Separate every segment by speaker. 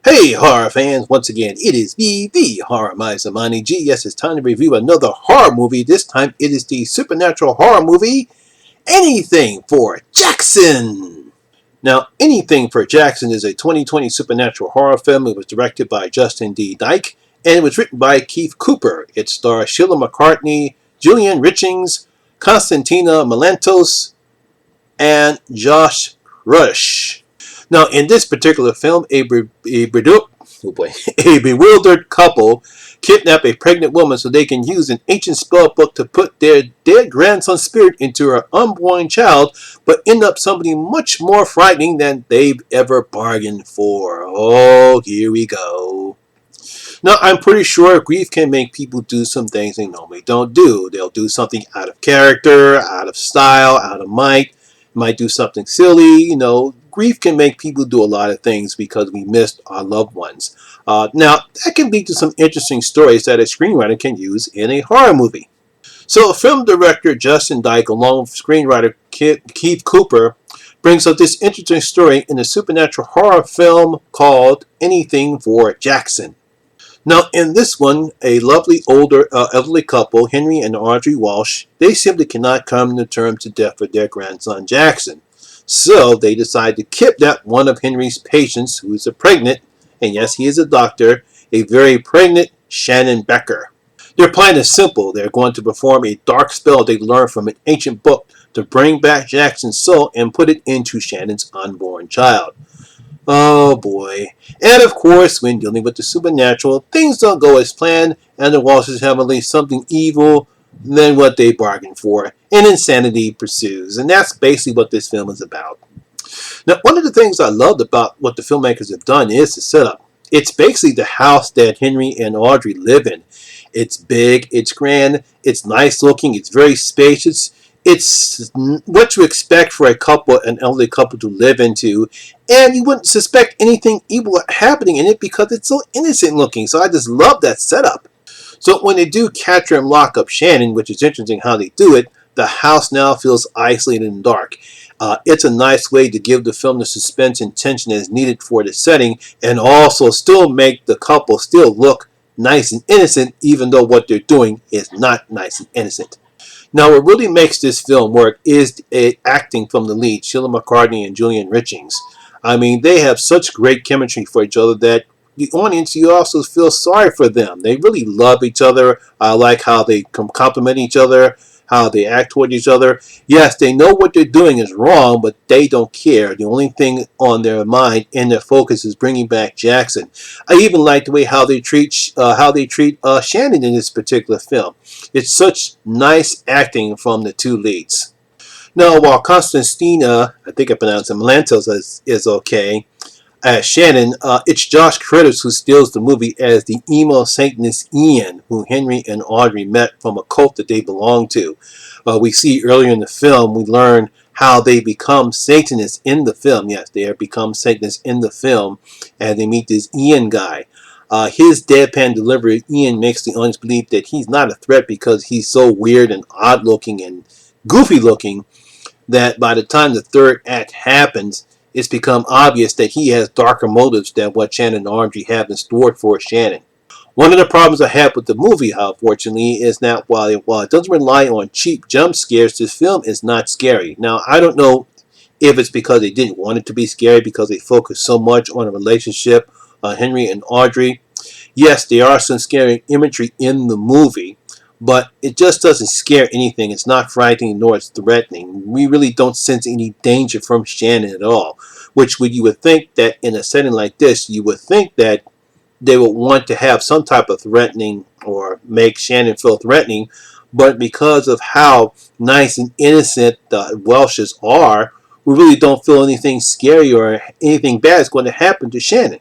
Speaker 1: Hey horror fans, once again it is me, the Horror Mizamani G. Yes, it's time to review another horror movie. This time it is the supernatural horror movie, Anything for Jackson. Now, Anything for Jackson is a 2020 supernatural horror film. It was directed by Justin D. Dyke and it was written by Keith Cooper. It stars Sheila McCartney, Julian Richings, Constantina Melantos, and Josh Rush. Now, in this particular film, a bewildered couple kidnap a pregnant woman so they can use an ancient spell book to put their dead grandson's spirit into her unborn child, but end up something much more frightening than they've ever bargained for. Oh, here we go. Now, I'm pretty sure grief can make people do some things they normally don't do. They'll do something out of character, out of style, out of might do something silly. Grief can make people do a lot of things because we missed our loved ones. Now, that can lead to some interesting stories that a screenwriter can use in a horror movie. So, film director Justin Dyke, along with screenwriter Keith Cooper, brings up this interesting story in a supernatural horror film called Anything for Jackson. Now, in this one, a lovely older elderly couple, Henry and Audrey Walsh, they simply cannot come to terms to death with their grandson Jackson. So they decide to kidnap one of Henry's patients, who is pregnant, and yes, he is a doctor, a very pregnant Shannon Becker. Their plan is simple. They're going to perform a dark spell they learned from an ancient book to bring back Jackson's soul and put it into Shannon's unborn child. Oh boy. And of course, when dealing with the supernatural, things don't go as planned, and the Walshes have at least something evil than what they bargained for, and insanity pursues. And that's basically what this film is about. Now, one of the things I loved about what the filmmakers have done is the setup. It's basically the house that Henry and Audrey live in. It's big, it's grand, it's nice looking, it's very spacious. It's what you expect for an elderly couple to live into, and you wouldn't suspect anything evil happening in it because it's so innocent looking. So I just love that setup. So when they do capture and lock up Shannon, which is interesting how they do it, the house now feels isolated and dark. It's a nice way to give the film the suspense and tension that is needed for the setting, and also still make the couple still look nice and innocent, even though what they're doing is not nice and innocent. Now, what really makes this film work is acting from the lead, Sheila McCartney and Julian Richings. I mean, they have such great chemistry for each other that the audience, you also feel sorry for them. They really love each other. I like how they compliment each other, how they act toward each other. Yes, they know what they're doing is wrong, but they don't care. The only thing on their mind and their focus is bringing back Jackson. I even like the way how they treat Shannon in this particular film. It's such nice acting from the two leads. Now, while Constantina, I think I pronounced it, Melantos is okay, as Shannon, it's Josh Critters who steals the movie as the emo Satanist Ian, who Henry and Audrey met from a cult that they belong to. We see earlier in the film, we learn how they become Satanists in the film. Yes, they have become Satanists in the film, and they meet this Ian guy. His deadpan delivery, Ian, makes the audience believe that he's not a threat because he's so weird and odd looking and goofy looking that by the time the third act happens, it's become obvious that he has darker motives than what Shannon and Audrey have in store for Shannon. One of the problems I have with the movie, unfortunately, is that while it doesn't rely on cheap jump scares, this film is not scary. Now, I don't know if it's because they didn't want it to be scary because they focus so much on a relationship, Henry and Audrey. Yes, there are some scary imagery in the movie, but it just doesn't scare anything. It's not frightening nor it's threatening. We really don't sense any danger from Shannon at all, which you would think that in a setting like this, you would think that they would want to have some type of threatening or make Shannon feel threatening, but because of how nice and innocent the Welshes are, we really don't feel anything scary or anything bad is going to happen to Shannon.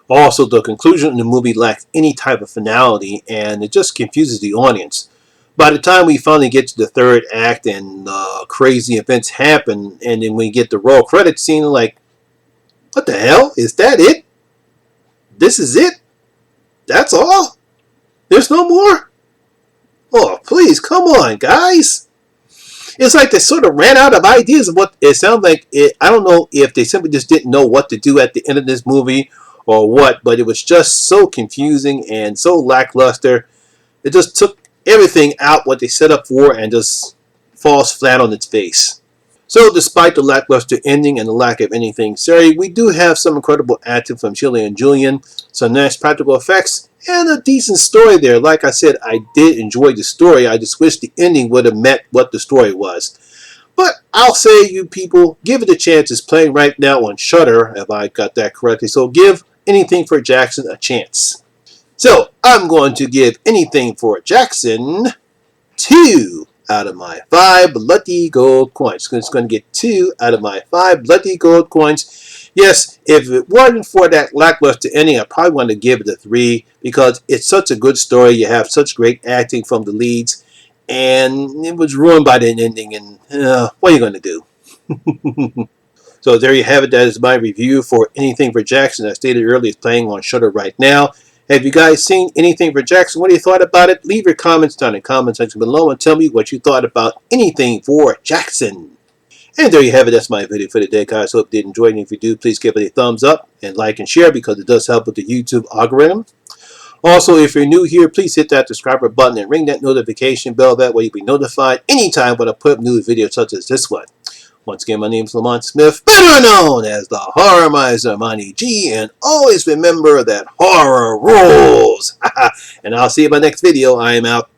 Speaker 1: Also, the conclusion in the movie lacks any type of finality, and it just confuses the audience. By the time we finally get to the third act and crazy events happen, and then we get the roll credit scene, like, what the hell? Is that it? This is it? That's all? There's no more? Oh, please, come on, guys. It's like they sort of ran out of ideas of what it sounds like. I don't know if they simply just didn't know what to do at the end of this movie, or what, but it was just so confusing and so lackluster. It just took everything out what they set up for and just falls flat on its face. So despite the lackluster ending and the lack of anything serious, we do have some incredible acting from Chile and Julian, some nice practical effects, and a decent story there. Like I said, I did enjoy the story. I just wish the ending would have met what the story was. But I'll say, you people, give it a chance. It's playing right now on Shudder, if I got that correctly. So give Anything for Jackson a chance. So I'm going to give Anything for Jackson 2 out of my 5 bloody gold coins. It's going to get 2 out of my 5 bloody gold coins. Yes, if it wasn't for that lackluster ending, I probably want to give it a 3 because it's such a good story. You have such great acting from the leads, and it was ruined by the ending. And what are you going to do? So there you have it. That is my review for Anything for Jackson. As stated earlier, it's playing on Shudder right now. Have you guys seen Anything for Jackson? What do you thought about it? Leave your comments down in the comment section below and tell me what you thought about Anything for Jackson. And there you have it. That's my video for today, guys. Hope you did enjoy it. And if you do, please give it a thumbs up and like and share because it does help with the YouTube algorithm. Also, if you're new here, please hit that subscriber button and ring that notification bell. That way you'll be notified anytime when I put up new videos such as this one. Once again, my name is Lamont Smith, better known as the Horror Miser Monty G, and always remember that horror rules. And I'll see you in my next video. I am out.